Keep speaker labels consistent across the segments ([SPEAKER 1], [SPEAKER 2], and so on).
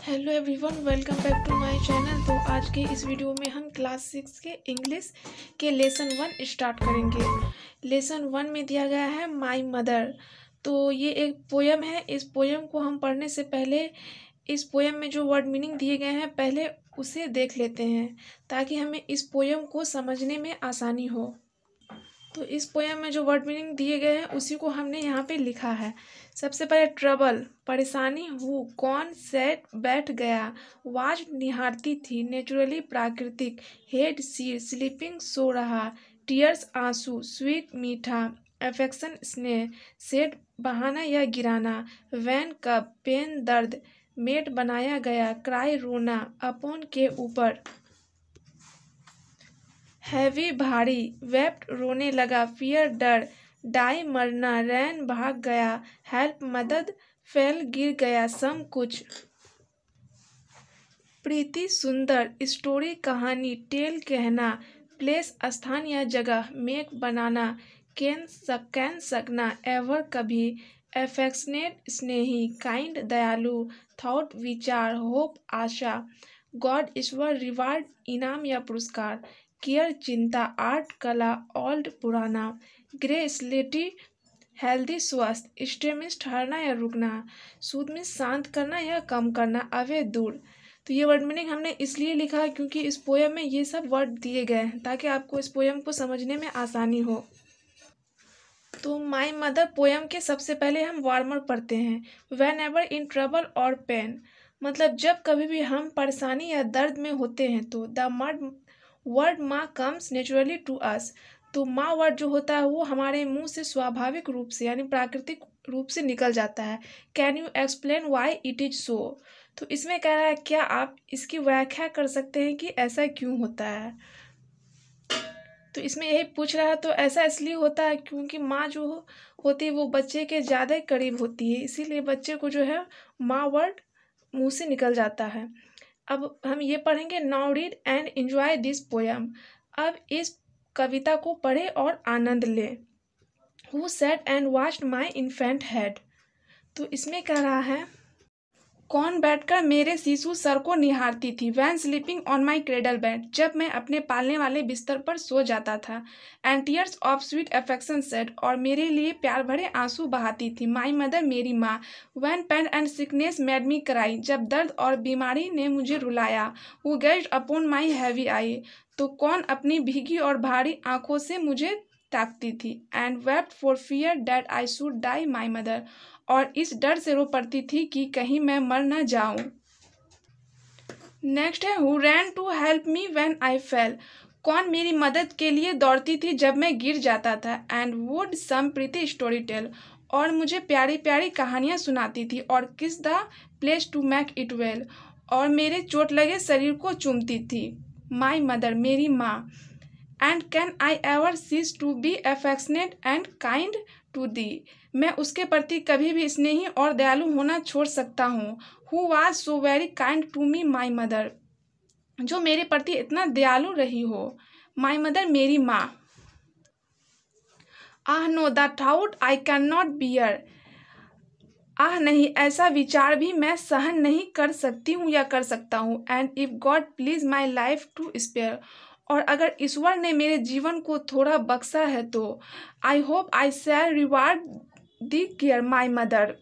[SPEAKER 1] Hello everyone, welcome back to my channel. तो आज के इस वीडियो में हम क्लास 6 के इंग्लिश के लेसन 1 स्टार्ट करेंगे। लेसन 1 में दिया गया है माय मदर। तो ये एक पोयम है। इस पोयम को हम पढ़ने से पहले इस पोयम में जो वर्ड मीनिंग दिए गए हैं पहले उसे देख लेते हैं ताकि हमें इस पोयम को समझने में आसानी हो। तो इस पोयम में जो वर्ड मीनिंग दिए गए हैं उसी को हमने यहाँ पे लिखा है। सबसे पहले ट्रबल परेशानी, हु कौन, सेट बैठ गया, वाच निहारती थी, नेचुरली प्राकृतिक, हेड सिर स्लीपिंग सो रहा, टीयर्स आंसू, स्वीट मीठा, अफेक्शन स्नेह, सेट बहाना या गिराना, वैन कब पेन दर्द, मेट बनाया गया, क्राई रोना, अपॉन के ऊपर, हैवी भारी, वेप्ट रोने लगा, फियर डर, डाई मरना, रैन भाग गया, हेल्प मदद, फेल गिर गया, सम कुछ, प्रीति सुंदर, स्टोरी कहानी, टेल कहना, प्लेस स्थान या जगह, मेक बनाना, कैन सकना, एवर कभी, एफेक्शनेट स्नेही, काइंड दयालु, थॉट विचार, होप आशा, गॉड ईश्वर, रिवार्ड इनाम या पुरस्कार, केयर चिंता, आर्ट कला, ओल्ड पुराना, ग्रे स्लेटी हेल्दी स्वस्थ, एक्सट्रीमिस्ट हारना या रुकना, सूदमिस शांत करना या कम करना, अवे दूर। तो ये वर्ड मीनिंग हमने इसलिए लिखा है क्योंकि इस पोयम में ये सब वर्ड दिए गए हैं ताकि आपको इस पोयम को समझने में आसानी हो। तो माय मदर पोयम के सबसे पहले हम वार्मर पढ़ते हैं। वेन एवर इन ट्रबल और पेन, मतलब जब कभी भी हम परेशानी या दर्द में होते हैं तो द वर्ड माँ कम्स नेचुरली टू अस। तो माँ वर्ड जो होता है वो हमारे मुंह से स्वाभाविक रूप से यानी प्राकृतिक रूप से निकल जाता है। Can you explain why it is so. तो इसमें कह रहा है क्या आप इसकी व्याख्या कर सकते हैं कि ऐसा क्यों होता है। तो इसमें यही पूछ रहा है। तो ऐसा इसलिए होता है क्योंकि माँ जो होती है वो बच्चे के ज़्यादा करीब होती है, इसीलिए बच्चे को जो है माँ वर्ड मुंह से निकल जाता है। अब हम ये पढ़ेंगे, now read and enjoy this poem. अब इस कविता को पढ़े और आनंद लें। Who sat and watched my infant head. तो इसमें कह रहा है कौन बैठकर मेरे शिशु सर को निहारती थी, when sleeping on my cradle bed, जब मैं अपने पालने वाले बिस्तर पर सो जाता था, and tears of sweet affection said, और मेरे लिए प्यार भरे आंसू बहाती थी, माई मदर मेरी माँ, when pain and sickness made me cry, जब दर्द और बीमारी ने मुझे रुलाया, who gazed upon my heavy eye, तो कौन अपनी भीगी और भारी आंखों से मुझे ताकती थी, and wept for fear that I should die my mother, और इस डर से रो पड़ती थी कि कहीं मैं मर न जाऊं। नेक्स्ट है who ran to help me when I fell, कौन मेरी मदद के लिए दौड़ती थी जब मैं गिर जाता था, and would some pretty story tell, और मुझे प्यारी प्यारी कहानियां सुनाती थी, और kiss the place to make it well, और मेरे चोट लगे शरीर को चूमती थी, माई मदर मेरी माँ, and can I ever cease to be affectionate and kind to thee, मैं उसके प्रति कभी भी स्नेही और दयालु होना छोड़ सकता हूँ, who was so very kind to me my mother, जो मेरे प्रति इतना दयालु रही हो, माई मदर मेरी माँ। Ah no the thought I can not bear, आह नहीं ऐसा विचार भी मैं सहन नहीं कर सकती हूँ या कर सकता हूँ, and if God please my life to spare, और अगर ईश्वर ने मेरे जीवन को थोड़ा बख्शा है तो I hope I shall reward thy care my mother,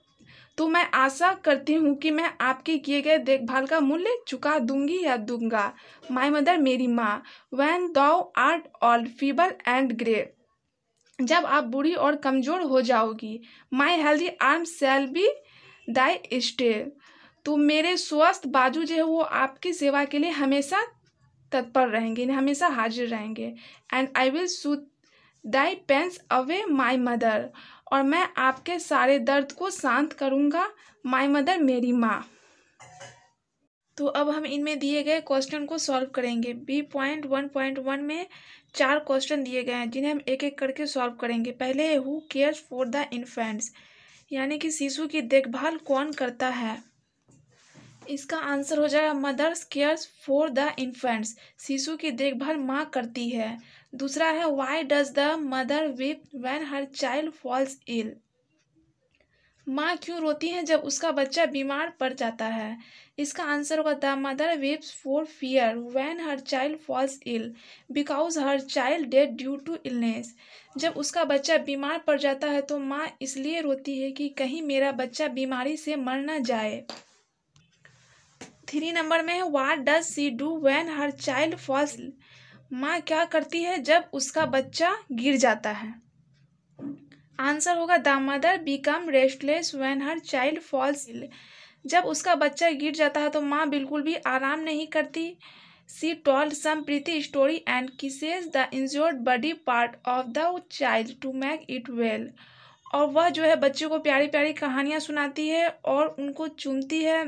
[SPEAKER 1] तो मैं आशा करती हूँ कि मैं आपके किए गए देखभाल का मूल्य चुका दूंगी या दूंगा, माई मदर मेरी माँ, when thou art old feeble and grey, जब आप बूढ़ी और कमज़ोर हो जाओगी, my healthy arm shall be thy stay, तो मेरे स्वस्थ बाजू जो है वो आपकी सेवा के लिए हमेशा तत्पर रहेंगे, हमेशा हाजिर रहेंगे, and I will soothe thy pains away my mother, और मैं आपके सारे दर्द को शांत करूँगा, माई मदर मेरी माँ। तो अब हम इनमें दिए गए क्वेश्चन को सॉल्व करेंगे। B.1.1 में 4 क्वेश्चन दिए गए हैं जिन्हें हम एक एक करके सॉल्व करेंगे। पहले है who cares for the infants, यानी कि शिशु की देखभाल कौन करता है। इसका आंसर हो जाएगा mothers cares for the infants, शिशु की देखभाल माँ करती है। दूसरा है why does the mother weep when her child falls ill, माँ क्यों रोती है जब उसका बच्चा बीमार पड़ जाता है? इसका आंसर होगा the mother weeps for fear when her child falls ill because her child dead due to illness. जब उसका बच्चा बीमार पड़ जाता है तो माँ इसलिए रोती है कि कहीं मेरा बच्चा बीमारी से मर न जाए। 3 नंबर में है what does she do when her child falls. माँ क्या करती है जब उसका बच्चा गिर जाता है? आंसर होगा the mother become restless when her child falls ill. जब उसका बच्चा गिर जाता है तो माँ बिल्कुल भी आराम नहीं करती। She told some pretty story and kisses the injured body part of the child to make it well. और वह जो है बच्चे को प्यारी प्यारी कहानियाँ सुनाती है और उनको चूमती है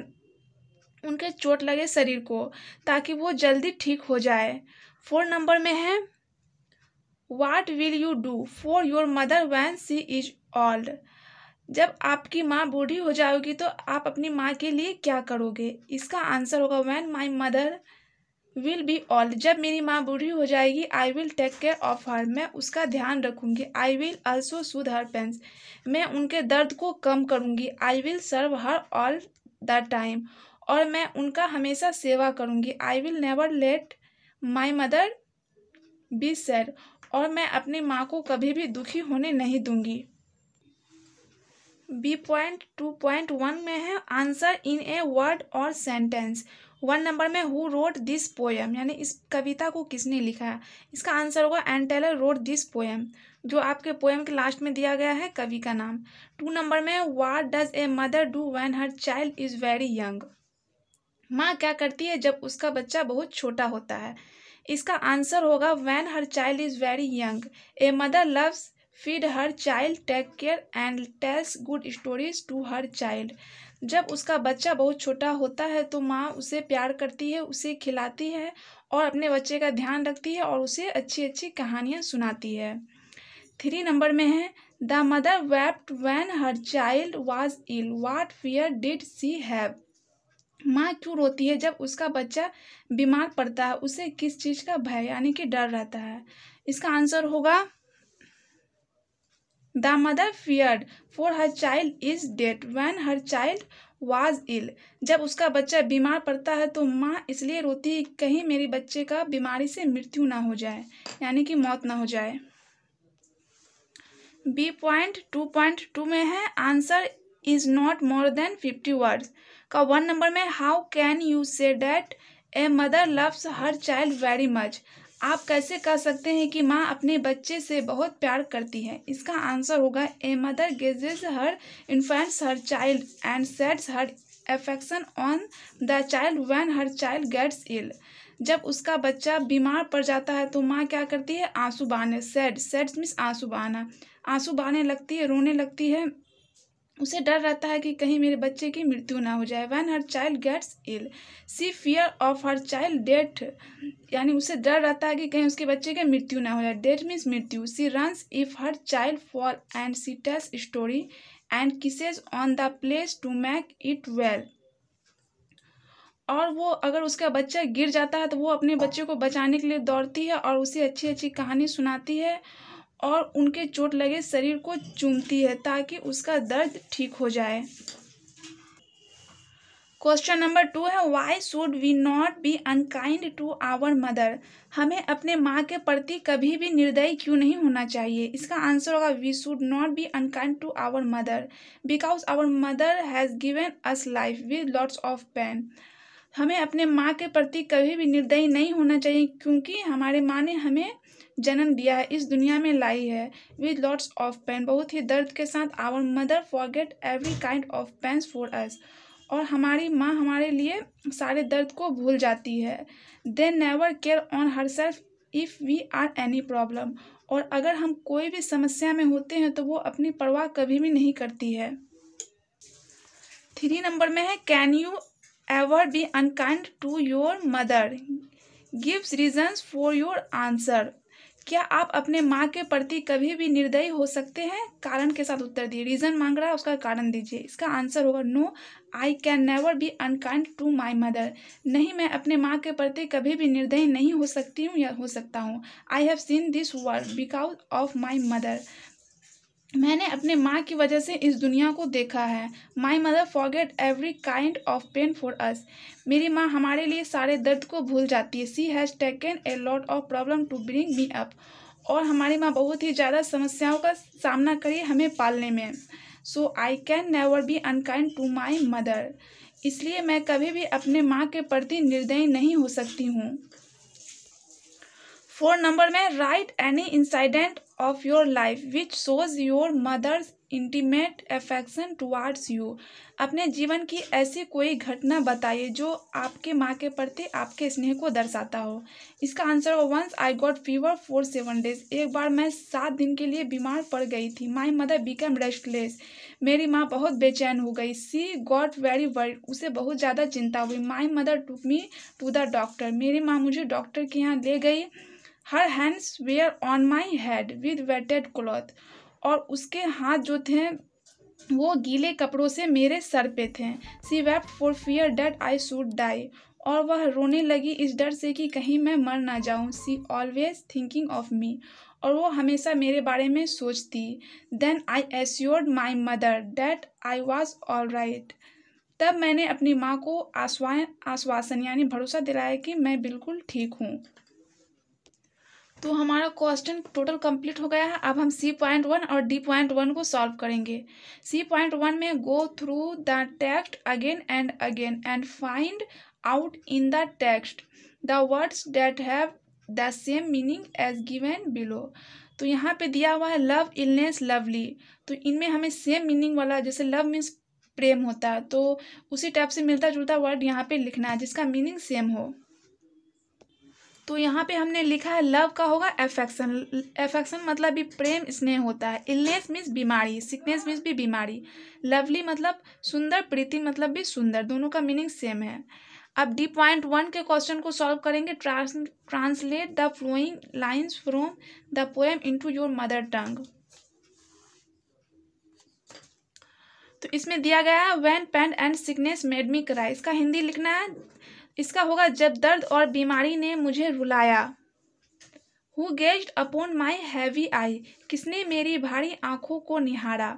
[SPEAKER 1] उनके चोट लगे शरीर को, ताकि वो जल्दी ठीक हो जाए। 4 नंबर में है what will you do for your mother van C is old. जब आपकी माँ बूढ़ी हो जाएगी तो आप अपनी माँ के लिए क्या करोगे? इसका आंसर होगा when my mother will be old. जब मेरी माँ बूढ़ी हो जाएगी I will take care of her. मैं उसका ध्यान रखूंगी। I will also soothe her pains. मैं उनके दर्द को कम करूंगी। I will serve her all the time. और मैं उनका हमेशा सेवा करूंगी। I will never let my mother be sad. और मैं अपनी माँ को कभी भी दुखी होने नहीं दूंगी। B.2.1 में है आंसर इन ए वर्ड और सेंटेंस। 1 नंबर में हु रोट दिस पोएम, यानी इस कविता को किसने लिखा है? इसका आंसर होगा Ann Taylor wrote this poem, जो आपके पोएम के लास्ट में दिया गया है कवि का नाम। 2 नंबर में what does a mother do when her child is very young. माँ क्या करती है जब उसका बच्चा बहुत छोटा होता है? इसका आंसर होगा when her child is very young a mother loves feed her child take care and tells good stories to her child. जब उसका बच्चा बहुत छोटा होता है तो माँ उसे प्यार करती है, उसे खिलाती है और अपने बच्चे का ध्यान रखती है और उसे अच्छी अच्छी कहानियाँ सुनाती है। 3 नंबर में है the mother wept when her child was ill what fear did she have. माँ क्यों रोती है जब उसका बच्चा बीमार पड़ता है? उसे किस चीज का भय यानी कि डर रहता है? इसका आंसर होगा the mother feared for her child is dead when her child was ill. जब उसका बच्चा बीमार पड़ता है तो माँ इसलिए रोती है कहीं मेरे बच्चे का बीमारी से मृत्यु ना हो जाए, यानी कि मौत ना हो जाए। B.2.2 में है answer is not more than 50 words का। 1 नंबर में how can you say that A mother loves her child very much. आप कैसे कह सकते हैं कि माँ अपने बच्चे से बहुत प्यार करती है? इसका आंसर होगा a mother gazes her infants her child and sets her affection on the child when her child gets ill. जब उसका बच्चा बीमार पड़ जाता है तो माँ क्या करती है? आंसू बहाने, सैड, सैड मीन्स आंसू बहाना, आंसू बहाने लगती है, रोने लगती है। उसे डर रहता है कि कहीं मेरे बच्चे की मृत्यु ना हो जाए। When her child gets ill she fear of her child death, यानी उसे डर रहता है कि कहीं उसके बच्चे की मृत्यु ना हो जाए। डेथ मीन्स मृत्यु। She runs if her child fall and she tells story and kisses on the place to make it well. और वो अगर उसका बच्चा गिर जाता है तो वो अपने बच्चे को बचाने के लिए दौड़ती है और उसे अच्छी अच्छी कहानी सुनाती है और उनके चोट लगे शरीर को चूमती है ताकि उसका दर्द ठीक हो जाए। क्वेश्चन नंबर 2 है why should we not be unkind to our mother. हमें अपने माँ के प्रति कभी भी निर्दयी क्यों नहीं होना चाहिए? इसका आंसर होगा we should not be unkind to our mother because our mother has given us life with lots of pain. हमें अपने माँ के प्रति कभी भी निर्दयी नहीं होना चाहिए क्योंकि हमारे माँ ने हमें जन्म दिया है, इस दुनिया में लाई है विद लॉट्स ऑफ पेन, बहुत ही दर्द के साथ। Our mother forget every kind of pains for us. और हमारी माँ हमारे लिए सारे दर्द को भूल जाती है। They never care on her self if we are any problem. और अगर हम कोई भी समस्या में होते हैं तो वो अपनी परवाह कभी भी नहीं करती है। 3 नंबर में है can you ever be unkind to your mother gives reasons for your answer. क्या आप अपने माँ के प्रति कभी भी निर्दयी हो सकते हैं? कारण के साथ उत्तर दिए। रीजन मांग रहा है, उसका कारण दीजिए। इसका आंसर होगा no I can never be unkind to my mother. नहीं, मैं अपने माँ के प्रति कभी भी निर्दयी नहीं हो सकती हूँ या हो सकता हूँ। I have seen this world because of my mother. मैंने अपने माँ की वजह से इस दुनिया को देखा है। My mother forget every kind of pain for us. मेरी माँ हमारे लिए सारे दर्द को भूल जाती है। She has taken a lot of problem to bring me up. और हमारी माँ बहुत ही ज़्यादा समस्याओं का सामना करी हमें पालने में। So I can never be unkind to my mother. इसलिए मैं कभी भी अपने माँ के प्रति निर्दयी नहीं हो सकती हूँ। 4 नंबर में write any incident of your life which shows your mother's intimate affection towards you. अपने जीवन की ऐसी कोई घटना बताइए जो आपके माँ के प्रति आपके स्नेह को दर्शाता हो। इसका आंसर हो once I got fever for 7 days। एक बार मैं 7 दिन के लिए बीमार पड़ गई थी। My mother become restless. मेरी माँ बहुत बेचैन हो गई। She got very worried. उसे बहुत ज़्यादा चिंता हुई। My mother took me to the doctor. मेरी माँ मुझे डॉक्टर के यहाँ ले गई। Her hands were on my head with wetted cloth. और उसके हाथ जो थे वो गीले कपड़ों से मेरे सर पे थे। She wept for fear that I should die. और वह रोने लगी इस डर से कि कहीं मैं मर ना जाऊं। She always thinking of me. और वो हमेशा मेरे बारे में सोचती। Then I assured my mother that I was all right. तब मैंने अपनी माँ को आश्वासन यानी भरोसा दिलाया कि मैं बिल्कुल ठीक हूँ। तो हमारा क्वेश्चन टोटल कंप्लीट हो गया है। अब हम C.1 और D.1 को सॉल्व करेंगे। C.1 में go through the text again and again and find out in the text the words that have the same meaning as given below. तो यहाँ पे दिया हुआ है लव, इलनेस, लवली। तो इनमें हमें सेम मीनिंग वाला, जैसे लव मीन्स प्रेम होता है, तो उसी टाइप से मिलता जुलता वर्ड यहाँ पे लिखना है जिसका मीनिंग सेम हो। तो यहाँ पे हमने लिखा है लव का होगा एफेक्शन। एफेक्शन मतलब भी प्रेम स्नेह होता है। इलनेस मीन्स बीमारी, सिकनेस मीन्स भी बीमारी। लवली मतलब सुंदर, प्रीति मतलब भी सुंदर। दोनों का मीनिंग सेम है। अब D.1 के क्वेश्चन को सॉल्व करेंगे। Translate the following lines from the poem into your mother tongue. तो इसमें दिया गया है when pain and sickness made me cry. इसका हिंदी लिखना है। इसका होगा जब दर्द और बीमारी ने मुझे रुलाया। Who gazed upon my heavy eye. किसने मेरी भारी आंखों को निहारा।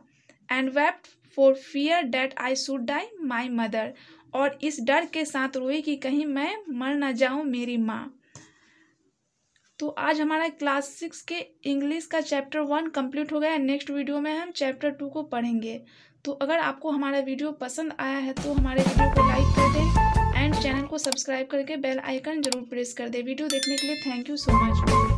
[SPEAKER 1] And wept for fear that I should die my mother. और इस डर के साथ रोई कि कहीं मैं मर न जाऊं मेरी माँ। तो आज हमारा क्लास 6 के इंग्लिश का चैप्टर 1 कंप्लीट हो गया। नेक्स्ट वीडियो में हम चैप्टर 2 को पढ़ेंगे। तो अगर आपको हमारा वीडियो पसंद आया है तो हमारे वीडियो को लाइक कर दें एंड चैनल को सब्सक्राइब करके बेल आइकन जरूर प्रेस कर दें। वीडियो देखने के लिए थैंक यू सो मच।